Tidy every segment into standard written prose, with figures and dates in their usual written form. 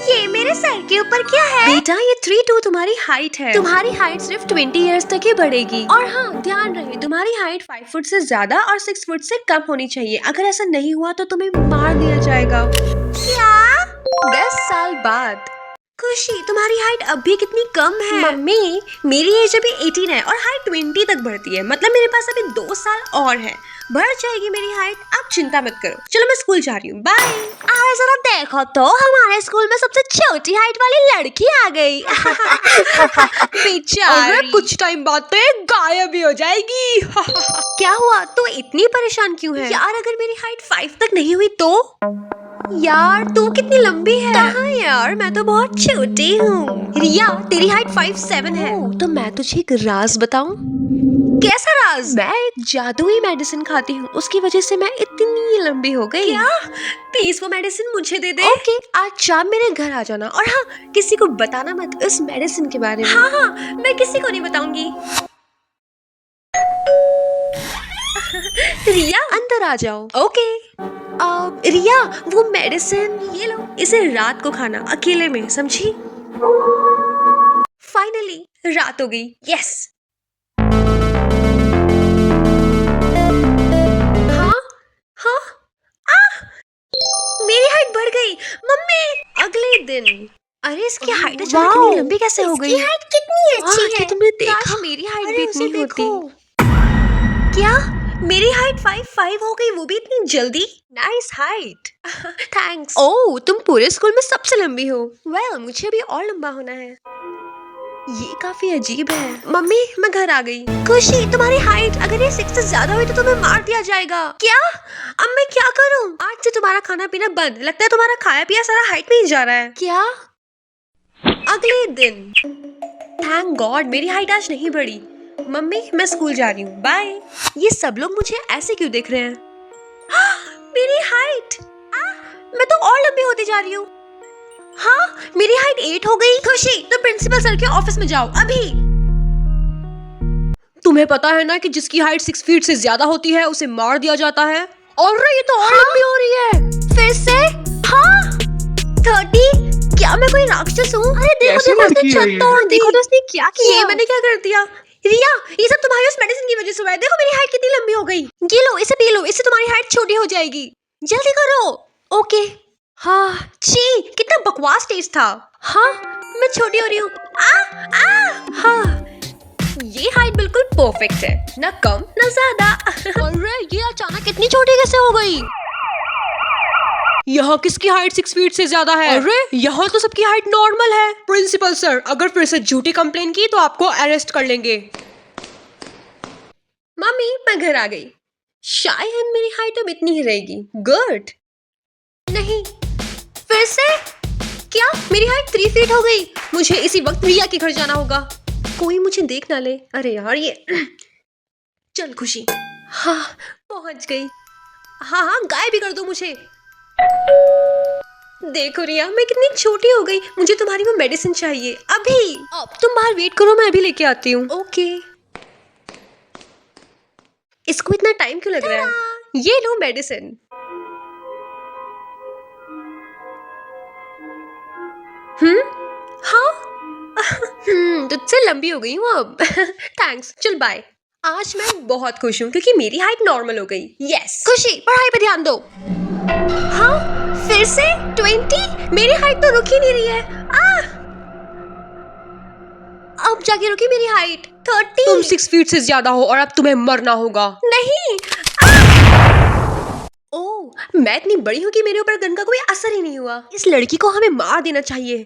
ये मेरे सर के ऊपर क्या है? बेटा ये 3'2" तुम्हारी हाइट है। तुम्हारी हाइट सिर्फ 20 इयर्स तक ही बढ़ेगी। और हाँ ध्यान रहे तुम्हारी हाइट 5 फुट से ज्यादा और 6 फुट से कम होनी चाहिए। अगर ऐसा नहीं हुआ तो तुम्हें मार दिया जाएगा। क्या? 10 साल बाद। खुशी तुम्हारी हाइट अब भी कितनी कम है। मम्मी मेरी एज अभी 18 है और हाइट 20 तक बढ़ती है। मतलब मेरे पास अभी 2 साल और है, बढ़ जाएगी मेरी हाइट। आप चिंता मत करो। चलो मैं स्कूल जा रही हूँ, बाय। अरे जरा देखो तो हमारे स्कूल में सबसे छोटी हाइट वाली लड़की आ गई। बेचारी कुछ टाइम बाद तो ये गायब भी हो जाएगी। क्या हुआ तू इतनी परेशान क्यों है? यार अगर मेरी हाइट 5 तक नहीं हुई तो? यार तू कितनी लंबी है। कहाँ यार मैं तो बहुत छोटी हूँ। रिया तेरी हाइट 5'7" है। तो मैं तुझे एक राज बताऊं? कैसा राज? मैं एक जादुई मेडिसिन खाती हूँ, उसकी वजह से मैं इतनी लंबी हो गई। क्या? प्लीज वो मेडिसिन मुझे दे दे। ओके आज शाम मेरे घर आ जाना। और हाँ किसी को बताना मत उस मेडिसिन के बारे में। हाँ मैं किसी को नहीं बताऊंगी। रिया अंदर आ जाओ। ओके रिया वो मेडिसिन ये लो, इसे रात को खाना अकेले में, समझी? फाइनली रात हो गई। यस हाँ मेरी हाइट बढ़ गई मम्मी। अगले दिन अरे इसकी हाइट अचानक इतनी लंबी कैसे हो गई? इसकी हाइट कितनी अच्छी है। तुमने देखा मेरी हाइट भी इतनी होती। क्या मेरी हाइट 5'5" हो गई, वो भी इतनी जल्दी? Nice height. थैंक्स। ओह तुम पूरे स्कूल में सबसे लंबी हो। वेल मुझे भी और लंबा होना है। ये काफी अजीब है। मम्मी मैं घर आ गई। खुशी तुम्हारी हाइट अगर ये 6 से ज्यादा हुई तो तुम्हें मार दिया जाएगा। क्या? अब मैं क्या करूं? आज से तुम्हारा खाना पीना बंद। लगता है तुम्हारा खाया पिया सारा हाइट में ही जा रहा है। क्या? अगले दिन थैंक गॉड मेरी हाइट आज नहीं बढ़ी। मम्मी मैं स्कूल जा रही हूँ, बाय। ये सब लोग मुझे ऐसे क्यों देख रहे हैं? मेरी हाइट मैं तो और लंबी होती जा रही हूँ। हाँ मेरी हाइट 8 हो गई। खुशी तुम प्रिंसिपल सर के ऑफिस में जाओ अभी। तुम्हें पता है ना कि जिसकी हाइट 6 फीट से ज्यादा होती है उसे मार दिया जाता है। और ये तो और लंबी हो रही है फिर से। हाँ 30। क्या मैं कोई राक्षस हूँ? अरे देखो उसने छत तोड़ दी। देखो तो उसने क्या किया। ये मैंने क्या कर दिया? रिया ये सब तुम्हारी उस मेडिसिन की वजह से हुआ है। देखो मेरी हाइट कितनी लंबी हो गई। ये लो इसे पी लो, इससे तुम्हारी हाइट छोटी हो जाएगी। जल्दी करो। ओके हाँ छी कितना बकवास टेस्ट था। हाँ मैं छोटी हो रही हूँ। हाँ ये हाइट बिल्कुल परफेक्ट है, ना कम ना ज्यादा। अरे ये अचानक इतनी छोटी कैसे हो गई? यहाँ किसकी हाइट 6 फीट से ज्यादा है? अरे यहाँ तो सबकी हाइट नॉर्मल है। प्रिंसिपल सर अगर फिर से झूठी कंप्लेन की तो आपको अरेस्ट कर लेंगे। मम्मी मैं घर आ गई। शायद मेरी हाइट अब इतनी ही रहेगी। गुड। नहीं फिर से? क्या मेरी हाइट 3 फीट हो गई? मुझे इसी वक्त रिया के घर जाना होगा। कोई मुझे देख ना ले। अरे यार ये चल खुशी। हाँ पहुंच गई। हाँ गाय भी कर दो मुझे। देखो रिया मैं कितनी छोटी हो गई। मुझे तुम्हारी वो मेडिसिन चाहिए अभी। अब तुम बाहर वेट करो, मैं अभी लेके आती हूँ। ओके इसको इतना टाइम क्यों लग रहा है? ये लो मेडिसिन। हाँ तुझसे लंबी हो गई हूँ अब। थैंक्स चल बाय। आज मैं बहुत खुश हूँ क्योंकि मेरी हाइट नॉर्मल हो गई। यस खुशी पढ़ाई पे ध्यान दो। हाँ फिर से 20? मेरी हाइट तो रुक ही नहीं रही है। अब जाके रुकी मेरी हाइट 30। तुम 6 फीट से ज्यादा हो और अब तुम्हें मरना होगा। नहीं ओह मैं इतनी बड़ी हूँ कि मेरे ऊपर गन का कोई असर ही नहीं हुआ। इस लड़की को हमें मार देना चाहिए।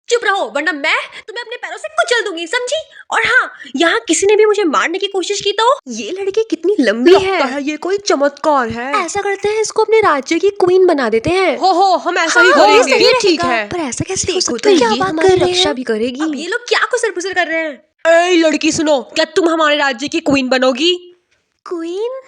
चुप रहो वरना मैं तुम्हें अपने पैरों से कुचल दूंगी, समझी? और हाँ यहाँ किसी ने भी मुझे मारने की कोशिश की तो? ये लड़की कितनी लंबी है। ये कोई चमत्कार है। ऐसा करते हैं इसको अपने राज्य की क्वीन बना देते हैं। हो हम ऐसा ही करेंगे। ये ठीक है पर ऐसा कैसे हो सकता है? ये हमारी रक्षा भी करेगी। अब ये लोग क्या कुसर-पुसर कर रहे हैं? ए लड़की सुनो, क्या तुम हमारे राज्य की क्वीन बनोगी? क्वीन?